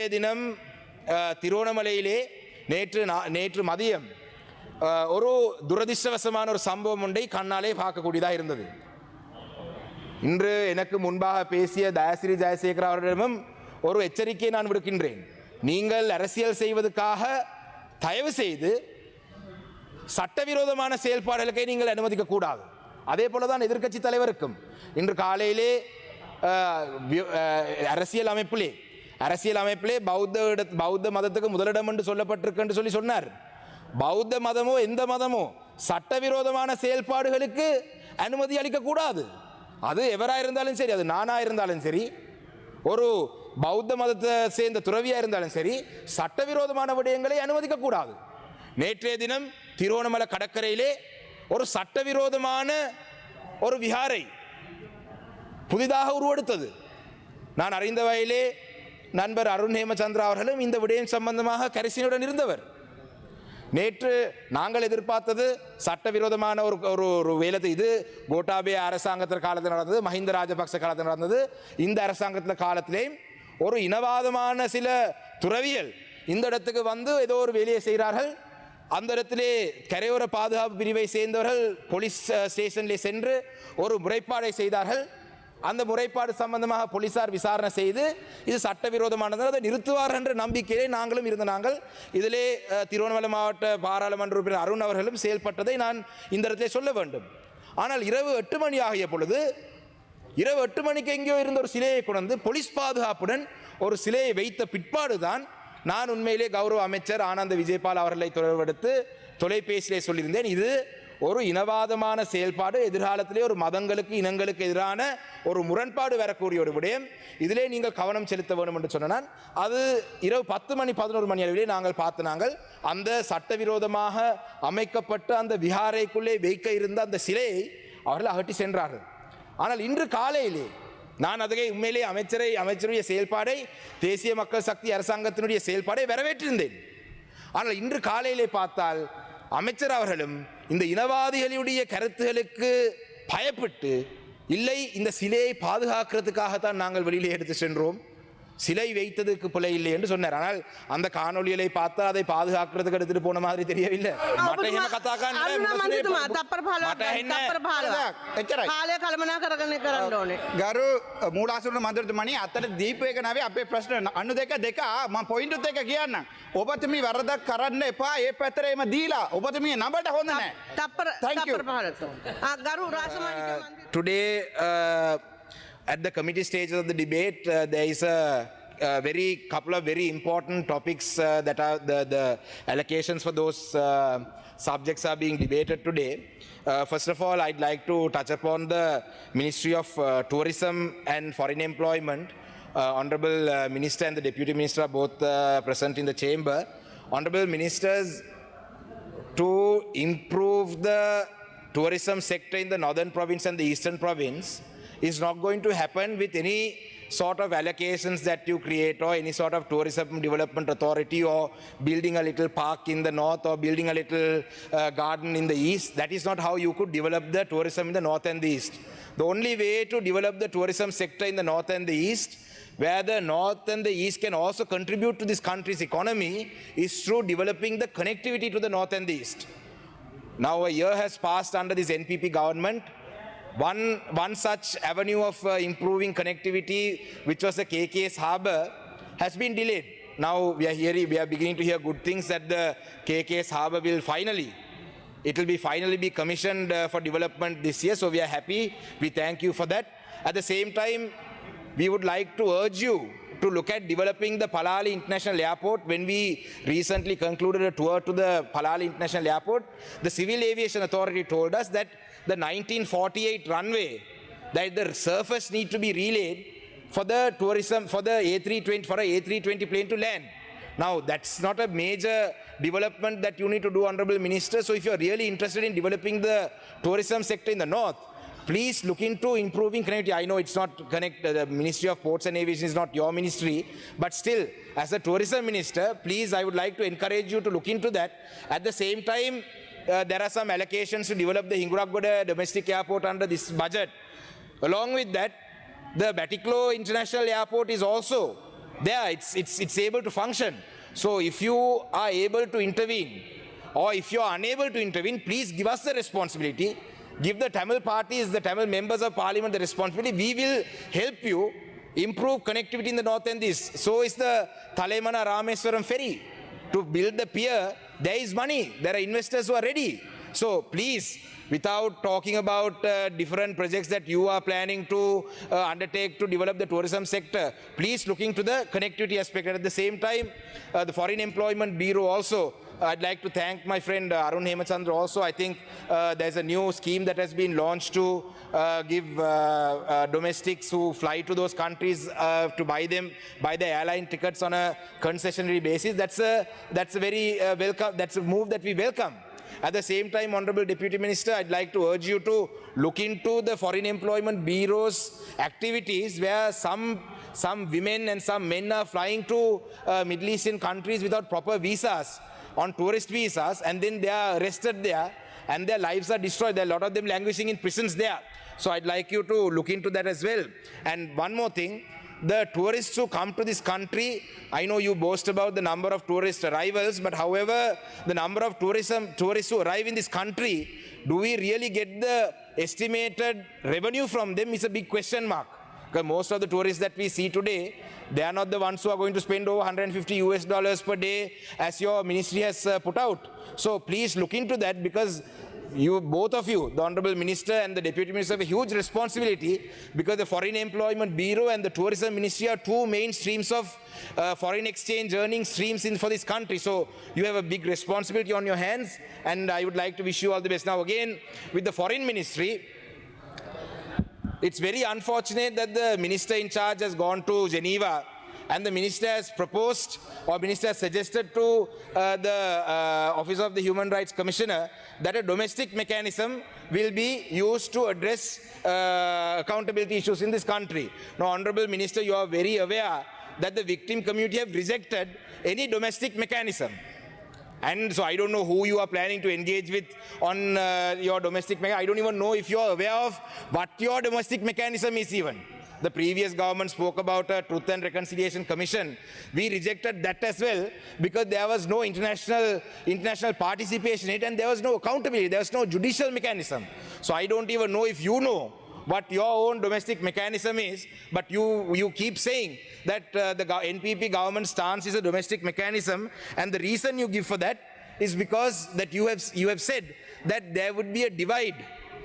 தினம் திருவோணமலையிலே நேற்று மதியம் ஒரு துரதிர்ஷ்டவசமான ஒரு சம்பவம் ஒன்றை கண்ணாலே பார்க்கக்கூடியதாக இருந்தது. இன்று எனக்கு முன்பாக பேசிய தயாசிரி ஜெயசேகர் அவர்களிடமும் ஒரு எச்சரிக்கையை நான் விடுக்கின்றேன். நீங்கள் அரசியல் செய்வதற்காக தயவு செய்து சட்டவிரோதமான செயல்பாடுகளுக்கை நீங்கள் அனுமதிக்க கூடாது. அதே போலதான் எதிர்க்கட்சி தலைவருக்கும் இன்று காலையிலே அரசியல் அமைப்பிலே பௌத்த மதத்துக்கு முதலிடம் என்று சொல்லப்பட்டிருக்கு என்று சொன்னார். பௌத்த மதமோ எந்த மதமோ சட்டவிரோதமான செயல்பாடுகளுக்கு அனுமதி அளிக்க கூடாது. அது எவராக இருந்தாலும் சரி, அது நானாக இருந்தாலும் சரி, ஒரு பௌத்த மதத்தை சேர்ந்த துறவியாக இருந்தாலும் சரி, சட்டவிரோதமான விடயங்களை அனுமதிக்க கூடாது. நேற்றைய தினம் திருவோணமலை கடற்கரையிலே ஒரு சட்டவிரோதமான ஒரு விஹாரை புதிதாக உருவெடுத்தது. நான் அறிந்த வகையிலே நண்பர் அருண் ஹேமச்சந்திரா அவர்களும் இந்த விடயம் சம்பந்தமாக கரிசனையுடன் இருந்தவர். நேற்று நாங்கள் எதிர்பார்த்தது சட்டவிரோதமான ஒரு வேலை. இது கோட்டாபே அரசாங்கத்தின் காலத்தில் நடந்தது, மஹிந்த ராஜபக்ச காலத்தில் நடந்தது. இந்த அரசாங்கத்தில் காலத்திலேயும் ஒரு இனவாதமான சில துறவிகள் இந்த இடத்துக்கு வந்து ஏதோ ஒரு வேலையை செய்கிறார்கள். அந்த இடத்திலே கரையோர பாதுகாப்பு பிரிவை சேர்ந்தவர்கள் போலீஸ் ஸ்டேஷனிலே சென்று ஒரு முறைப்பாடை செய்தார்கள். அந்த முறைப்பாடு சம்பந்தமாக போலீசார் விசாரணை செய்து இது சட்டவிரோதமானது, அதை நிறுத்துவார் என்ற நம்பிக்கையிலே நாங்களும் இருந்த நாங்கள் இதிலே திருவண்ணாமலை மாவட்ட பாராளுமன்ற உறுப்பினர் அருண் அவர்களும் செயல்பட்டதை நான் இந்த இடத்திலே சொல்ல வேண்டும். ஆனால் இரவு 8 மணி ஆகிய பொழுது, இரவு 8 மணிக்கு எங்கேயோ இருந்த ஒரு சிலையை கொண்டு போலீஸ் பாதுகாப்புடன் ஒரு சிலையை வைத்த பிற்பாடுதான் நான் உண்மையிலே கௌரவ அமைச்சர் ஆனந்த விஜயபால் அவர்களை தொடர்பெடுத்து தொலைபேசியிலே சொல்லியிருந்தேன். இது ஒரு இனவாதமான செயல்பாடு, எதிர்காலத்திலே ஒரு மதங்களுக்கு இனங்களுக்கு எதிரான ஒரு முரண்பாடு வரக்கூடிய ஒரு விடயம். இதிலே நீங்கள் கவனம் செலுத்த வேண்டும் என்று சொன்னால் அது இரவு 10 மணி 11 மணி அளவிலே நாங்கள் நாங்கள் அந்த சட்டவிரோதமாக அமைக்கப்பட்ட அந்த விஹாரைக்குள்ளே வைக்க இருந்த அந்த சிலையை அவர்கள் அகற்றி சென்றார்கள். ஆனால் இன்று காலையிலே நான் அதை உண்மையிலே அமைச்சருடைய செயல்பாடை, தேசிய மக்கள் சக்தி அரசாங்கத்தினுடைய செயல்பாடை வரவேற்றிருந்தேன். ஆனால் இன்று காலையிலே பார்த்தால் அமைச்சர் அவர்களும் இந்த இனவாதிகளுடைய கருத்துகளுக்கு பயப்பட்டு, இல்லை இந்த சிலையை பாதுகாக்கிறதுக்காகத்தான் நாங்கள் வெளியிலே எடுத்து சென்றோம், சிலை வைத்ததுக்கு பிழை இல்லை என்று சொன்னார். ஆனால் அந்த காணொலிகளை பார்த்தா அதை பாதுகாக்கிறதுக்கு எடுத்துட்டு போன மாதிரி தெரியவில்லை. ගරු මූලාසුරන මන්ත්‍රතුමනි, අතර දීපයක නවේ අපේ ප්‍රශ්න අනු දෙක මම පොයින්ට් එක කියන්නම්. ඔබතුමී වරදක් කරන්න එපා. ඒ පැතරේම දීලා ඔබතුමී නඹට හොඳ නැහැ. Today at the committee stage of the debate, there is a couple of very important topics that are the allocations for those subjects are being debated today. First of all, I'd like to touch upon the Ministry of Tourism and Foreign Employment. Honorable Minister and the Deputy Minister are both present in the chamber. Honorable Ministers, to improve the tourism sector in the northern province and the eastern province is not going to happen with any sort of allocations that you create or any sort of tourism development authority or building a little park in the north or building a little garden in the east. That is not how you could develop the tourism in the north and the east. The only way to develop the tourism sector in the north and the east, where the north and the east can also contribute to this country's economy, is through developing the connectivity to the north and the east. Now a year has passed under this NPP government. One such avenue of improving connectivity, which was the KKS harbour, has been delayed. Now we are beginning to hear good things that the KKS harbour will finally be commissioned for development this year. So we are happy. We thank you for that. At the same time, we would like to urge you to look at developing the Palali International Airport. When we recently concluded a tour to the Palali International Airport, the Civil Aviation Authority told us that the 1948 runway, that the surface need to be relayed for the tourism, for the A320 plane to land. Now that's not a major development that you need to do, Honorable Minister. So if you are really interested in developing the tourism sector in the north, please look into improving connectivity. I know it's not the Ministry of Ports and Aviation is not your ministry, but still, as a tourism minister, please, I would like to encourage you to look into that. At the same time, there are some allocations to develop the Hinguragoda domestic airport under this budget. Along with that, the Batiklo International Airport is also there, it's able to function. So if you are able to intervene, or if you are unable to intervene, please give us the responsibility. Give the Tamil parties, the Tamil members of parliament the responsibility. We will help you improve connectivity in the north and east. So is the Thalemana Rameswaram ferry. To build the pier, there is money. There are investors who are ready. So please, without talking about different projects that you are planning to undertake to develop the tourism sector, please look into the connectivity aspect. And at the same time, the Foreign Employment Bureau also, I'd like to thank my friend Arun Hemachandra also. I think there's a new scheme that has been launched to give domestics who fly to those countries to buy the airline tickets on a concessionary basis. That's a very welcome, that's a move that we welcome. At the same time, Honorable Deputy Minister, I'd like to urge you to look into the Foreign Employment Bureau's activities where some women and some men are flying to Middle Eastern countries without proper visas, on tourist visas, and then they are arrested there and their lives are destroyed. There are a lot of them languishing in prisons there. So I'd like you to look into that as well. And one more thing, the tourists who come to this country, I know you boast about the number of tourist arrivals, but however, the number of tourists who arrive in this country, do we really get the estimated revenue from them is a big question mark. Because most of the tourists that we see today, they are not the ones who are going to spend over $150 per day as your ministry has put out. So please look into that, because you, both of you, the Honorable Minister and the Deputy Minister, have a huge responsibility, because the Foreign Employment Bureau and the Tourism Ministry are two main streams of foreign exchange earning streams for this country. So you have a big responsibility on your hands, and I would like to wish you all the best. Now again, with the Foreign Ministry, it's very unfortunate that the minister in charge has gone to Geneva, and the minister has proposed, or minister has suggested to the Office of the Human Rights Commissioner that a domestic mechanism will be used to address accountability issues in this country. Now, Honorable Minister, you are very aware that the victim community have rejected any domestic mechanism. And so I don't know who you are planning to engage with on your domestic mechanism. I don't even know if you are aware of what your domestic mechanism is even. The previous government spoke about a Truth and Reconciliation Commission. We rejected that as well, because there was no international participation in it, and there was no accountability, there was no judicial mechanism. So I don't even know if you know what your own domestic mechanism is, but you keep saying that the NPP government stance is a domestic mechanism, and the reason you give for that is because that you have said that there would be a divide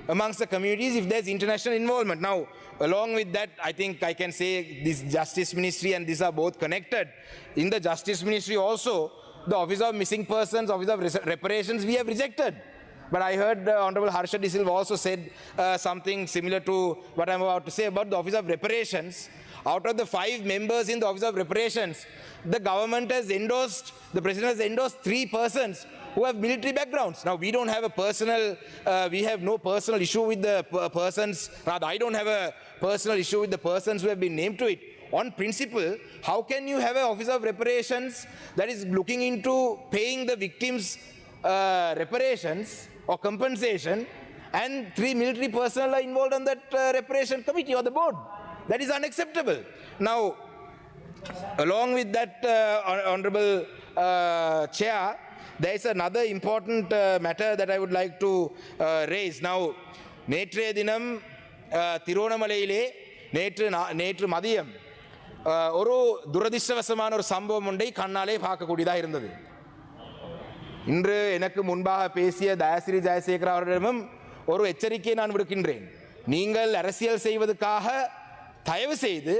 amongst the communities if there's international involvement. Now, along with that, I think I can say this Justice Ministry and these are both connected. In the Justice Ministry also, the Office of Missing Persons, Office of Reparations, we have rejected. But I heard Honorable Harsha De Silva also said something similar to what I'm about to say about the Office of Reparations. Out of the 5 members in the Office of Reparations, the government has endorsed, the President has endorsed 3 persons who have military backgrounds. Now, we don't have a personal, we have no personal issue with the persons, rather I don't have a personal issue with the persons who have been named to it. On principle, how can you have an Office of Reparations that is looking into paying the victims reparations or compensation, and 3 military personnel are involved on that reparation committee or the board? That is unacceptable. Now, along with that, Honorable Chair, there is another important matter that I would like to raise. Now, நேற்றைய தினம் திருவண்ணாமலையிலே நேற்று மதியம் ஒரு துரதிர்ஷ்டவசமான ஒரு சம்பவம் ஒன்றை கண்ணாலே பார்க்கக்கூடியதாக இருந்தது. இன்று எனக்கு முன்பாக பேசிய தயாசிரி ஜெயசேகர் அவர்களிடமும் ஒரு எச்சரிக்கையை நான் விடுக்கின்றேன். நீங்கள் அரசியல் செய்வதற்காக தயவு செய்து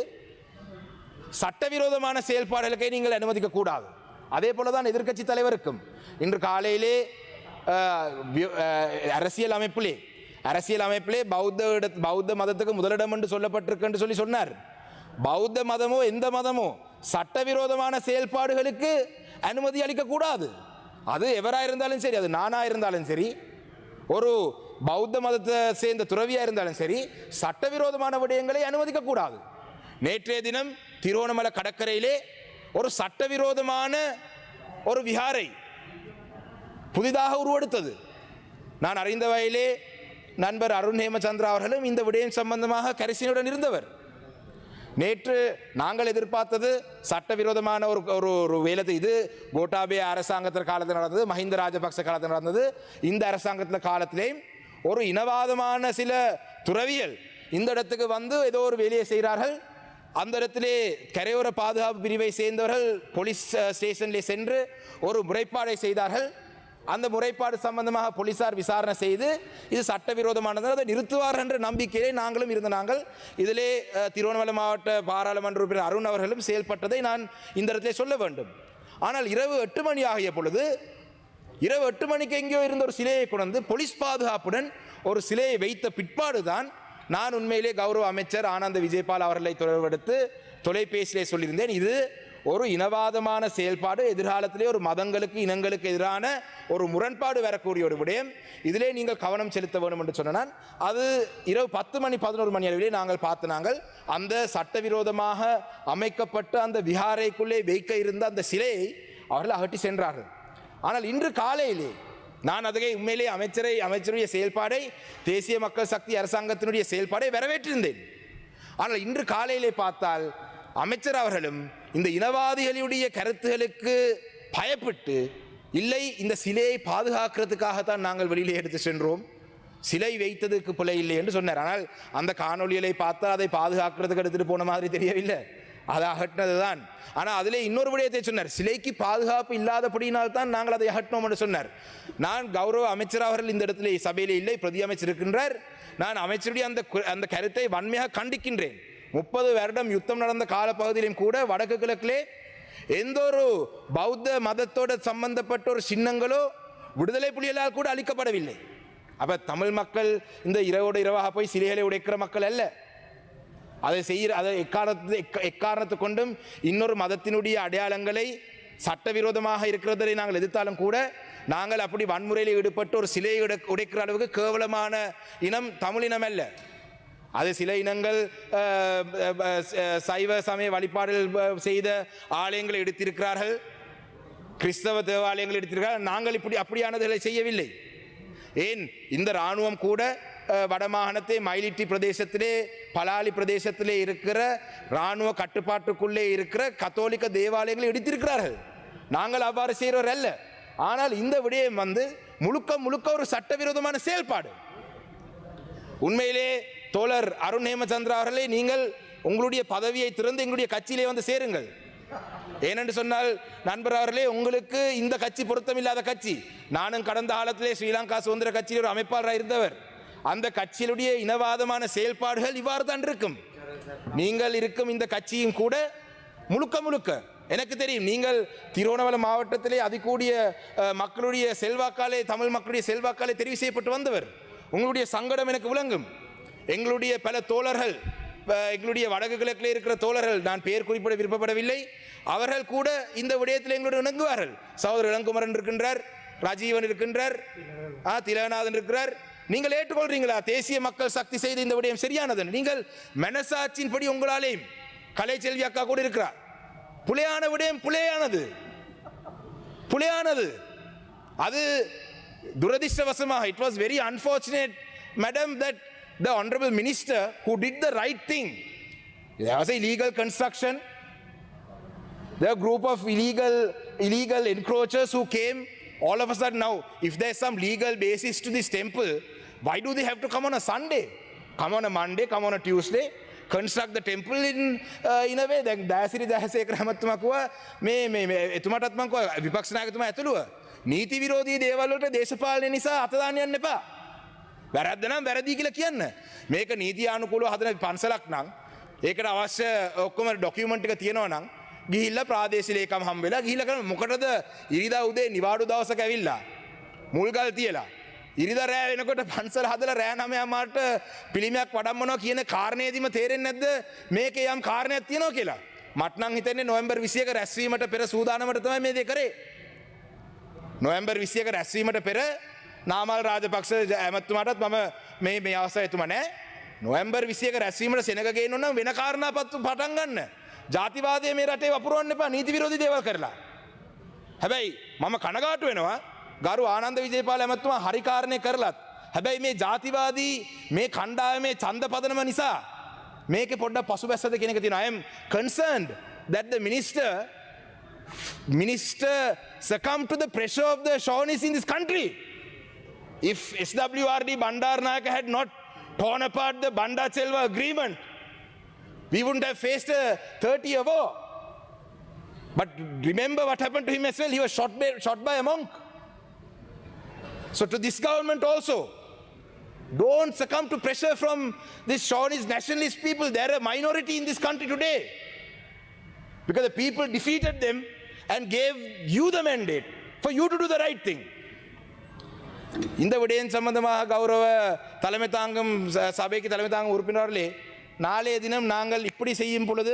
சட்டவிரோதமான செயல்பாடுகளுக்கை நீங்கள் அனுமதிக்க கூடாது. அதே போல தான் எதிர்க்கட்சி தலைவருக்கும் இன்று காலையிலே அரசியல் அமைப்பிலே பௌத்த மதத்துக்கு முதலிடம் என்று சொல்லப்பட்டிருக்கு என்று சொல்லி சொன்னார். பௌத்த மதமோ எந்த மதமோ சட்டவிரோதமான செயல்பாடுகளுக்கு அனுமதி அளிக்க கூடாது. அது எவராக இருந்தாலும் சரி, அது நானாக இருந்தாலும் சரி, ஒரு பௌத்த மதத்தை சேர்ந்த துறவியாக இருந்தாலும் சரி, சட்டவிரோதமான விடயங்களை அனுமதிக்க கூடாது. நேற்றைய தினம் திருவண்ணாமலை கடற்கரையிலே ஒரு சட்டவிரோதமான ஒரு விஹாரை புதிதாக உருவெடுத்தது. நான் அறிந்த வகையிலே நண்பர் அருண் ஹேமச்சந்திரா அவர்களும் இந்த விடயம் சம்பந்தமாக கரிசனையுடன் இருந்தவர். நேற்று நாங்கள் எதிர்பார்த்தது சட்டவிரோதமான ஒரு வேலை. இது கோட்டாபே அரசாங்கத்தின் காலத்தில் நடந்தது, மஹிந்த ராஜபக்ச காலத்தில் நடந்தது. இந்த அரசாங்கத்தில் காலத்திலேயும் ஒரு இனவாதமான சில துறவியல் இந்த இடத்துக்கு வந்து ஏதோ ஒரு வேலையை செய்கிறார்கள். அந்த இடத்திலே கரையோர பாதுகாப்பு பிரிவை சேர்ந்தவர்கள் போலீஸ் ஸ்டேஷனிலே சென்று ஒரு முறைப்பாடை செய்தார்கள். அந்த முறைப்பாடு சம்பந்தமாக போலீசார் விசாரணை செய்து இது சட்டவிரோதமானது, அதை நிறுத்துவார்கள் என்ற நம்பிக்கையிலே நாங்களும் இருந்த நாங்கள் இதிலே திருவண்ணாமலை மாவட்ட பாராளுமன்ற உறுப்பினர் அருண் அவர்களும் செயல்பட்டதை நான் இந்த இடத்திலே சொல்ல வேண்டும். ஆனால் இரவு 8 மணி ஆகிய பொழுது, இரவு 8 மணிக்கு எங்கேயோ இருந்த ஒரு சிலையை கொண்டு போலீஸ் பாதுகாப்புடன் ஒரு சிலையை வைத்த பிற்பாடுதான் நான் உண்மையிலே கௌரவ அமைச்சர் ஆனந்த விஜயபால் அவர்களை தொடர்பெடுத்து தொலைபேசியிலே சொல்லியிருந்தேன். இது ஒரு இனவாதமான செயல்பாடு, எதிர்காலத்திலே ஒரு மதங்களுக்கு இனங்களுக்கு எதிரான ஒரு முரண்பாடு வரக்கூடிய ஒரு விடயம், இதிலே நீங்கள் கவனம் செலுத்த வேண்டும் என்று சொன்னால் அது இரவு 10 மணி 11 மணி அளவிலே நாங்கள் நாங்கள் அந்த சட்டவிரோதமாக அமைக்கப்பட்ட அந்த விஹாரைக்குள்ளே வைக்க இருந்த அந்த சிலையை அவர்கள் அகற்றி சென்றார்கள். ஆனால் இன்று காலையிலே நான் அதை உண்மையிலே அமைச்சருடைய செயல்பாடை, தேசிய மக்கள் சக்தி அரசாங்கத்தினுடைய செயல்பாடை வரவேற்றிருந்தேன். ஆனால் இன்று காலையிலே பார்த்தால் அமைச்சர் அவர்களும் இந்த இனவாதிகளுடைய கருத்துகளுக்கு பயப்பட்டு, இல்லை இந்த சிலையை பாதுகாக்கிறதுக்காகத்தான் நாங்கள் வெளியிலே எடுத்து சென்றோம், சிலை வைத்ததுக்கு பிழை இல்லை என்று சொன்னார். ஆனால் அந்த காணொலிகளை பார்த்தால் அதை பாதுகாக்கிறதுக்கு எடுத்துட்டு போன மாதிரி தெரியவில்லை, அதை அகற்றினது தான். ஆனால் அதிலே இன்னொரு விடயத்தை சொன்னார், சிலைக்கு பாதுகாப்பு இல்லாதபடியினால் நாங்கள் அதை அகற்றினோம் என்று சொன்னார். நான் கௌரவ அமைச்சர் அவர்கள் இந்த இடத்துல சபையிலே இல்லை, பிரதி அமைச்சர் இருக்கின்றார். நான் அமைச்சருடைய அந்த கருத்தை வன்மையாக கண்டிக்கின்றேன். 30 வருடம் யுத்தம் நடந்த காலப்பகுதியிலும் கூட வடக்கு கிழக்கிலே எந்த ஒரு பௌத்த மதத்தோட சம்பந்தப்பட்ட ஒரு சின்னங்களோ விடுதலை புலிகளால் கூட அளிக்கப்படவில்லை. அப்ப தமிழ் மக்கள் இந்த இரவோடு இரவாக போய் சிலைகளை உடைக்கிற மக்கள் அல்ல. அதை எக்காரணத்தை கொண்டும் இன்னொரு மதத்தினுடைய அடையாளங்களை சட்டவிரோதமாக இருக்கிறதை நாங்கள் எதிர்த்தாலும் கூட நாங்கள் அப்படி வன்முறையில் ஈடுபட்டு ஒரு சிலையை உடைக்கிற அளவுக்கு கேவலமான இனம் தமிழ் இனம் அல்ல. அது சில இனங்கள் சைவ சமய வழிபாடுகள் செய்த ஆலயங்களை எடுத்திருக்கிறார்கள், கிறிஸ்தவ தேவாலயங்கள் எடுத்திருக்கிறார்கள். நாங்கள் அப்படியானதை செய்யவில்லை. ஏன் இந்த இராணுவம் கூட வடமாகாணத்தை மயிலிட்டி பிரதேசத்திலே பலாலி பிரதேசத்திலே இருக்கிற இராணுவ கட்டுப்பாட்டுக்குள்ளே இருக்கிற கத்தோலிக்க தேவாலயங்களை எடுத்திருக்கிறார்கள். நாங்கள் அவ்வாறு செய்கிறவர் அல்ல. ஆனால் இந்த விடயம் முழுக்க ஒரு சட்டவிரோதமான செயல்பாடு. உண்மையிலே தோழர் அருண் ஹேமச்சந்திரா அவர்களே, நீங்கள் உங்களுடைய பதவியை திறந்து எங்களுடைய கட்சியிலே வந்து சேருங்கள். ஏனென்று சொன்னால் நண்பர் அவர்களே, உங்களுக்கு இந்த கட்சி பொருத்தமில்லாத கட்சி. நானும் கடந்த காலத்திலே ஸ்ரீலங்கா சுதந்திர கட்சியில் ஒரு அமைப்பாளராக இருந்தவர். அந்த கட்சியினுடைய இனவாதமான செயல்பாடுகள் இவ்வாறு தான் இருக்கும். நீங்கள் இருக்கும் இந்த கட்சியும் கூட முழுக்க எனக்கு தெரியும். நீங்கள் திருவண்ணாமலை மாவட்டத்திலே அதிகூடிய மக்களுடைய செல்வாக்காலே, தமிழ் மக்களுடைய செல்வாக்காலே தெரிவு செய்யப்பட்டு வந்தவர். உங்களுடைய சங்கடம் எனக்கு விளங்கும். எங்களுடைய பல தோழர்கள், எங்களுடைய வடக்கு கிழக்கில் இருக்கிற தோழர்கள், நான் பெயர் குறிப்பிட விருப்பப்படவில்லை, அவர்கள் கூட இந்த விடயத்தில் எங்களோடு இணங்குவார்கள். சகோதரர் இளங்குமரன் இருக்கின்றார், ராஜீவன் இருக்கின்றார், திலகநாதன் இருக்கிறார். நீங்கள் ஏற்றுக்கொள்றீங்களா தேசிய மக்கள் சக்தி செய்த இந்த விடயம் சரியானது? நீங்கள் மனசாட்சியின்படி உங்களாலேயும் கலைச்செல்வி அக்கா கூட இருக்கிறார். புலையான விடயம் புலையானது. அது துரதிர்ஷ்டவசமாக, it was very unfortunate, madam, that the honorable minister who did the right thing, there was a illegal construction, there were a group of illegal encroachers who came. All of a sudden now, if there's some legal basis to this temple, why do they have to come on a Sunday? Come on a Monday, come on a Tuesday, construct the temple in a way. දැන් දයාසිරි දහසේකර මහත්මයා කිව්වා මේ එතුමාටත් මම කිව්වා විපක්ෂ නායකතුමා ඇතුළුව නීති විරෝධී දේවල් වලට දේශපාලනය නිසා අත දාන්න යන්න එපා. වැරද්ද නම් වැරදි කියලා කියන්න. මේක නීති ආනුකූලව හදන පන්සලක් නම් ඒකට අවශ්‍ය ඔක්කොම ඩොකියුමන්ට් එක තියෙනවා නම් ගිහිල්ලා ප්‍රාදේශීය ලේකම් හම් වෙලා ගිහිල්ලා කරන මොකටද ඉරිදා උදේ නිවාඩු දවසක ඇවිල්ලා මුල්ගල් තියලා ඉරිදා රෑ වෙනකොට පන්සල හදලා රෑ 9 මාට පිළිමයක් වඩම්මනවා කියන කාරණේදීම තේරෙන්නේ නැද්ද මේකේ යම් කාරණයක් තියෙනවා කියලා? මට නම් හිතෙන්නේ නොවැම්බර් 21 රැස්වීමට පෙර සූදානමට තමයි මේ දේ කරේ. නොවැම්බර් 21 රැස්වීමට පෙර නාමල් රාජපක්ෂ ඇමතුමාටත් මම මේ අවස්ථාවේ එතුමා නෑ. නොවැම්බර් 21 රැස්වීමට සෙනග ගේන්න නම් වෙන කාරණා පටන් ගන්න. ජාතිවාදය මේ රටේ වපුරවන්න එපා නීති විරෝධී දේවල් කරලා. හැබැයි මම කනගාටු වෙනවා ගරු ආනන්ද විජේපාල ඇමතුමා හරි කාරණේ කරලත් හැබැයි මේ ජාතිවාදී මේ කණ්ඩායමේ ඡන්ද පදනම නිසා මේකේ පොඩ්ඩක් පසුබැස්සද කියන එක තියෙනවා. I am concerned that the minister succumbed to the pressure of the chauvinists in this country. If SWRD Bandaranaike had not torn apart the Banda Chelwa agreement, we wouldn't have faced a 30-year war. But remember what happened to him as well. He was shot by a monk. So to this government also, don't succumb to pressure from these chauvinist nationalist people. They are a minority in this country today. Because the people defeated them and gave you the mandate for you to do the right thing. இந்த விடயம் சம்பந்தமாக கௌரவ தலைமை தாங்கும் சபைக்கு தலைமை தாங்கும் உறுப்பினர்களே, நாளைய தினம் நாங்கள் இப்படி செய்யும் பொழுது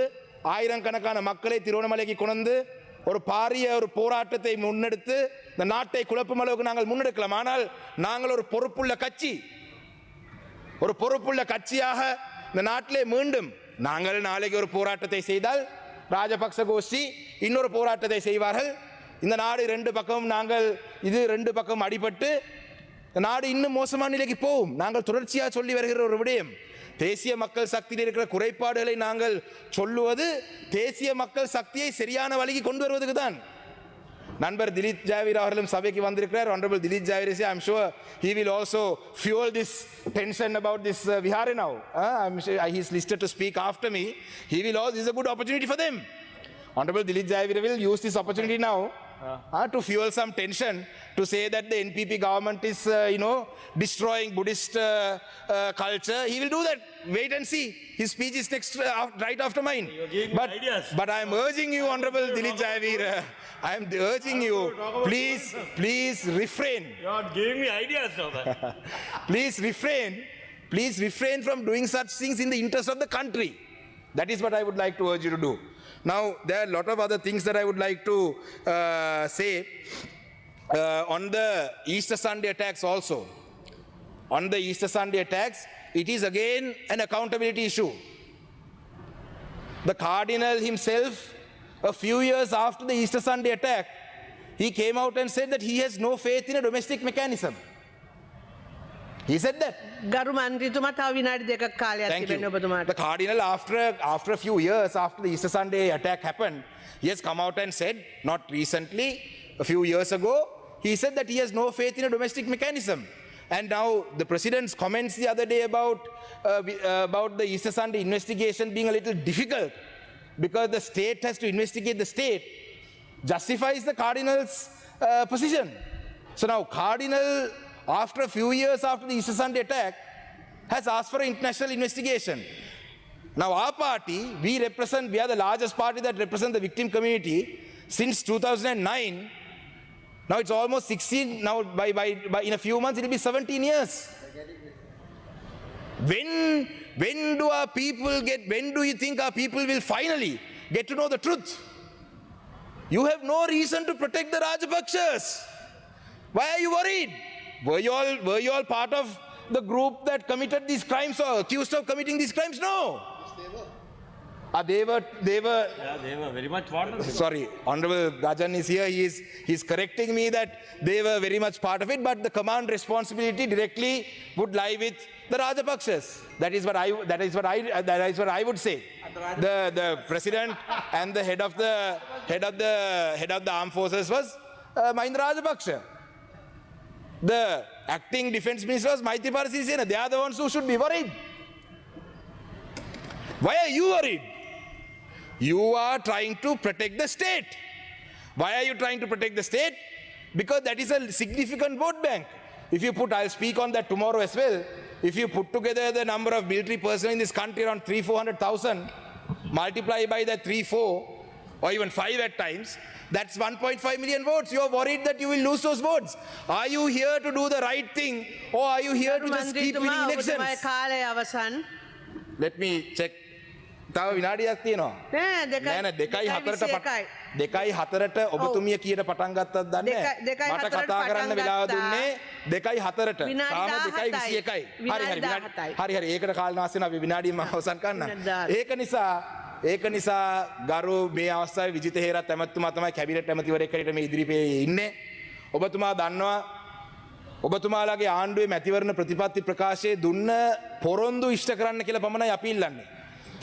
ஆயிரக்கணக்கான மக்களை திருவண்ணாமலைக்கு கொண்டு ஒரு பாரிய ஒரு போராட்டத்தை முன்னெடுத்து இந்த நாட்டை குழப்பும் அளவுக்கு நாங்கள் முன்னெடுக்கலாம். ஆனால் நாங்கள் ஒரு பொறுப்புள்ள கட்சியாக இந்த நாட்டிலே மீண்டும் நாங்கள் நாளைக்கு ஒரு போராட்டத்தை செய்தால் ராஜபக்ச கோஷ்டி இன்னொரு போராட்டத்தை செய்வார்கள். இந்த நாடு ரெண்டு பக்கம் அடிபட்டு நாடு இன்னும் மோசமான நிலைக்கு போகும். நாங்கள் தொடர்ச்சியாக சொல்லி வருகிற ஒரு விடயம், தேசிய மக்கள் சக்தியில் இருக்கிற குறைபாடுகளை நாங்கள் சொல்லுவது தேசிய மக்கள் சக்தியை சரியான வழிக்கு கொண்டு வருவதுக்கு தான். நண்பர் திலீப் ஜாவீர் அவர்களும் சபைக்கு வந்திருக்கிறார். Honorable Dilip Javir, I'm sure he will also fuel this tension about this Vihara now. I'm sure he's listed to speak after me. This is a good opportunity for them. Honorable Dilip Javir will use this opportunity now to fuel some tension, to say that the NPP government is, destroying Buddhist culture. He will do that. Wait and see. His speech is next, right after mine. But I am urging you, Honorable Dilip Javir, I am urging you, please refrain. You are giving me ideas now. Please refrain from doing such things in the interest of the country. That is what I would like to urge you to do. Now, there are a lot of other things that I would like to say on the Easter Sunday attacks also. On the Easter Sunday attacks, it is again an accountability issue. The Cardinal himself, a few years after the Easter Sunday attack, he came out and said that he has no faith in a domestic mechanism. He said that. ගරු මන්ත්‍රීතුමා තව විනාඩි දෙකක් කාලයක් Thank තිබෙනවා you. ඔබතුමාට. The Cardinal, after a few years after the Easter Sunday attack happened, he has come out and said, not recently, a few years ago, he said that he has no faith in a domestic mechanism. And now the President's comments the other day about the Easter Sunday investigation being a little difficult because the state has to investigate the state justifies the Cardinal's position. So now Cardinal, after a few years after the Easter Sunday attack, has asked for an international investigation. Now our party, we are the largest party that represents the victim community since 2009. Now it's almost 16, now by in a few months it will be 17 years. When do you think our people will finally get to know the truth? You have no reason to protect the Rajapakshas. Why are you worried? Were you all part of the group that committed these crimes or accused of committing these crimes? No. They were very much part of it. Sorry, Honorable Gajan is here. He's correcting me that they were very much part of it, but the command responsibility directly would lie with the Rajapakshas. That is what I would say. The president and the head of the armed forces was Mahinda Rajapaksa. The acting defense minister was Maithripala Sirisena. They are the ones who should be worried. Why are you worried? You are trying to protect the state. Why are you trying to protect the state? Because that is a significant vote bank. If you put, I'll speak on that tomorrow as well. If you put together the number of military personnel in this country, around 300,000-400,000, multiply by the 3-4 or even 5 at times, that's 1.5 million votes. You are worried that you will lose those votes. Are you here to do the right thing or are you here to just keep winning elections? කාලය අවසන්. Let me check. තව විනාඩියක් තියෙනවා. නෑ 2:04ට ඔබතුමිය කීයට පටන් ගත්තද දන්නේ නැහැ. මට කතා කරන්න වෙලාව දුන්නේ 2:04ට. තාම 2:21යි. හරි. ඒකට කාල නාස්ති වෙනවා. අපි විනාඩියම අවසන් කරන්න. ඒක නිසා ගරු මේ අවස්ථාවේ විජිත හේරත් ඇමතුමා තමයි කැබිනට් ඇමතිවරයෙක් හැටියට මේ ඉදිරිපේ ඉන්නේ. ඔබතුමා දන්නවා ඔබතුමාලාගේ ආණ්ඩුවේ මැතිවරණ ප්‍රතිපත්ති ප්‍රකාශයේ දුන්න පොරොන්දු ඉෂ්ට කරන්න කියලා පමණයි අපි ඉල්ලන්නේ.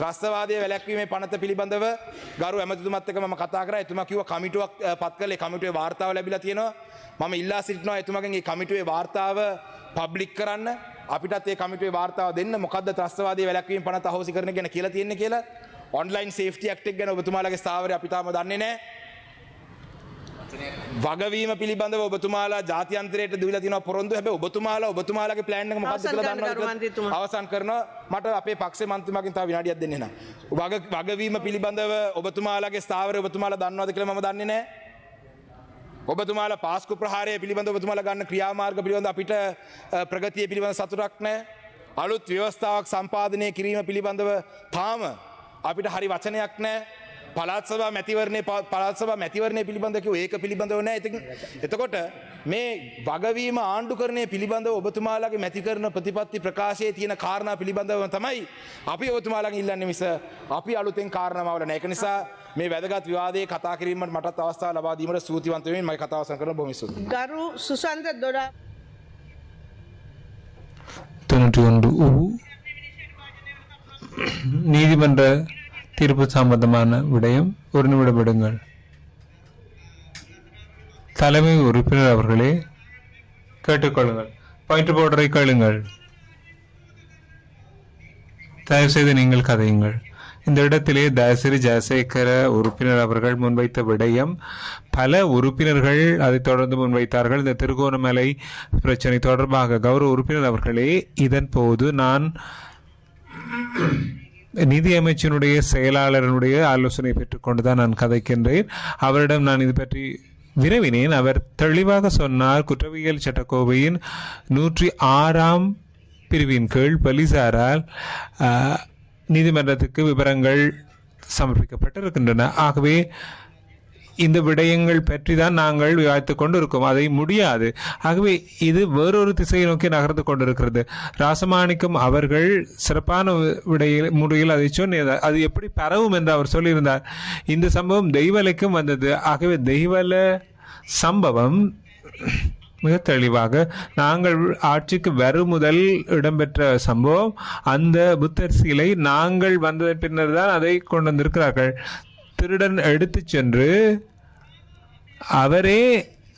ත්‍රස්තවාදය වැළැක්වීමේ පනත පිළිබඳව ගරු ඇමතිතුමත් එක්ක මම කතා කරා. එතුමා කිව්වා කමිටුවක් පත් කළේ කමිටුවේ වාර්තාව ලැබිලා තියෙනවා. මම ඉල්ලා සිටිනවා එතුමාගෙන් මේ කමිටුවේ වාර්තාව පබ්ලික් කරන්න. අපිටත් මේ කමිටුවේ වාර්තාව දෙන්න. මොකද්ද ත්‍රස්තවාදය වැළැක්වීම පනත අහෝසි කරන ගැන කියලා තියෙන්නේ කියලා. ඔන්ලයින් සේෆ්ටි ඇක්ට් එක ගැන ඔබතුමාලගේ ස්ථාවරය අපි තාම දන්නේ නැහැ. වගවීම පිළිබඳව ඔබතුමාලා ජාත්‍යන්තරයට දීලා තියෙනවා පොරොන්දු. හැබැයි ඔබතුමාලගේ ප්ලෑන් එක මොකක්ද කියලා දන්නවද? අවසන් කරනවා. මට අපේ පක්ෂේ මන්ත්‍රීතුමාගෙන් තව විනාඩියක් දෙන්න එනවා. වගවීම පිළිබඳව ඔබතුමාලගේ ස්ථාවරය ඔබතුමාලා දන්නවද කියලා මම දන්නේ නැහැ. ඔබතුමාලා පාස්කු ප්‍රහාරය පිළිබඳව ඔබතුමාලා ගන්න ක්‍රියාමාර්ග පිළිබඳව අපිට ප්‍රගතිය පිළිබඳව සතුටක් නැහැ. අලුත් ව්‍යවස්ථාවක් සම්පාදනය කිරීම පිළිබඳව තාම අපිට හරි වචනයක් නැහැ. පළාත් සභා මැතිවරණය පිළිබඳව කිව්ව ඒක පිළිබඳව නැහැ. එතකොට මේ වගවීම ආණ්ඩුකරණය පිළිබඳව ඔබතුමාලාගේ මැති කරන ප්‍රතිපත්ති ප්‍රකාශයේ තියෙන කාරණා පිළිබඳව තමයි අපි ඔබතුමාලාගෙන් ඉල්ලන්නේ මිස අපි අලුතෙන් කාරණාවල නැහැ. ඒක නිසා මේ වැදගත් විවාදයේ කතා කිරීමට මටත් අවස්ථාව ලබා දීමට ස්තුතිවන්ත වෙමින් මම කතාව අවසන් කරන බොහොම ස්තුතියි. ගරු සුසන්ත දොඩා 91 நீதிமன்ற தீர்ப்பு சம்பந்தமான விடயம் ஒரு நிமிடம் விடுங்கள். தலைமை உறுப்பினர் அவர்களே கேட்டுக்கொள்ளுங்கள். பாயிண்ட் போர்டரை கேளுங்கள். தயவு செய்து நீங்கள் கதையுங்கள். இந்த இடத்திலே தயசிறி ஜெயசேகர உறுப்பினர் அவர்கள் முன்வைத்த விடயம் பல உறுப்பினர்கள் அதை தொடர்ந்து முன்வைத்தார்கள். இந்த திருகோணமலை பிரச்சனை தொடர்பாக கௌரவ உறுப்பினர் அவர்களே, இதன் போது நான் நிதி அமைச்சினுடைய செயலாளருடைய ஆலோசனை பெற்றுக்கொண்டுதான் நான் கதைக்கின்றேன். அவரிடம் நான் இது பற்றி வினவினேன். அவர் தெளிவாக சொன்னார், குற்றவியல் சட்டக்கோவையின் 106ஆம் பிரிவின் கீழ் போலீசாரால் நீதிமன்றத்துக்கு விவரங்கள் சமர்ப்பிக்கப்பட்டிருக்கின்றன. ஆகவே இந்த விடயங்கள் பற்றி தான் நாங்கள் விவாதித்துக் கொண்டு இருக்கோம். அதை முடியாது. ஆகவே இது வேறொரு திசையை நோக்கி நகர்ந்து கொண்டிருக்கிறது. ராசமாணிக்கம் அவர்கள் சிறப்பான முறையில் அதை சொன்ன அது எப்படி பரவும் என்று அவர் சொல்லியிருந்தார். இந்த சம்பவம் தெய்வலைக்கும் வந்தது. ஆகவே தெய்வல சம்பவம் மிக தெளிவாக நாங்கள் ஆட்சிக்கு வரும் முதல் இடம்பெற்ற சம்பவம். அந்த புத்தர் சிலை நாங்கள் வந்ததன் பின்னர் தான் அதை கொண்டு வந்திருக்கிறார்கள். திருடன் எடுத்து சென்று அவரே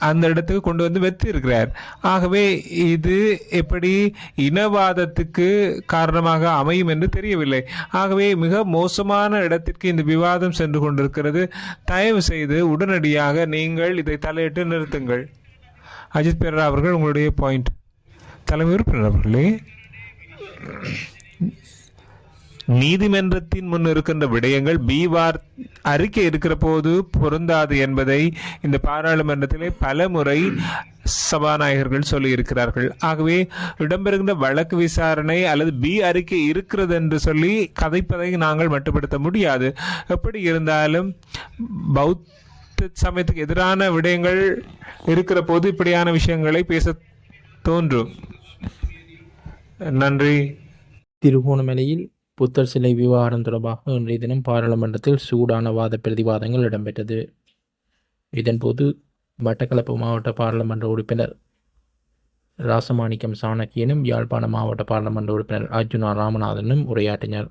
அந்த இடத்துக்கு கொண்டு வந்து வைத்திருக்கிறார். ஆகவே இது எப்படி இனவாதத்துக்கு காரணமாக அமையும் என்று தெரியவில்லை. ஆகவே மிக மோசமான இடத்திற்கு இந்த விவாதம் சென்று கொண்டிருக்கிறது. தயவு செய்து உடனடியாக நீங்கள் இதை தலையிட்டு நிறுத்துங்கள். அஜித் பெரா அவர்கள் உங்களுடைய பாயிண்ட். தலைமை உறுப்பினர் அவர்களே, நீதிமன்றத்தின் முன் இருக்கின்ற விடயங்கள் பீவார் அறிக்கை இருக்கிற போது பொருந்தாது என்பதை இந்த பாராளுமன்றத்திலே பல முறை சபாநாயகர்கள் சொல்லி இருக்கிறார்கள். ஆகவே இடம்பெறுகின்ற வழக்கு விசாரணை அல்லது பி அறிக்கை இருக்கிறது என்று சொல்லி கதைப்பதை நாங்கள் மட்டுப்படுத்த முடியாது. எப்படி இருந்தாலும் பௌத்த சமயத்துக்கு எதிரான விடயங்கள் இருக்கிற போது இப்படியான விஷயங்களை பேச தோன்றும். நன்றி. திருகோணமலையில் புத்தர் சிலை விவகாரம் தொடர்பாக இன்றைய தினம் பாராளுமன்றத்தில் சூடான வாத பிரதிவாதங்கள் இடம்பெற்றது. இதன்போது மட்டக்களப்பு மாவட்ட பாராளுமன்ற உறுப்பினர் ராசமாணிக்கம் சாணக்கியனும் யாழ்ப்பாண மாவட்ட பாராளுமன்ற உறுப்பினர் அர்ச்சுனா ராமநாதனும் உரையாற்றினர்.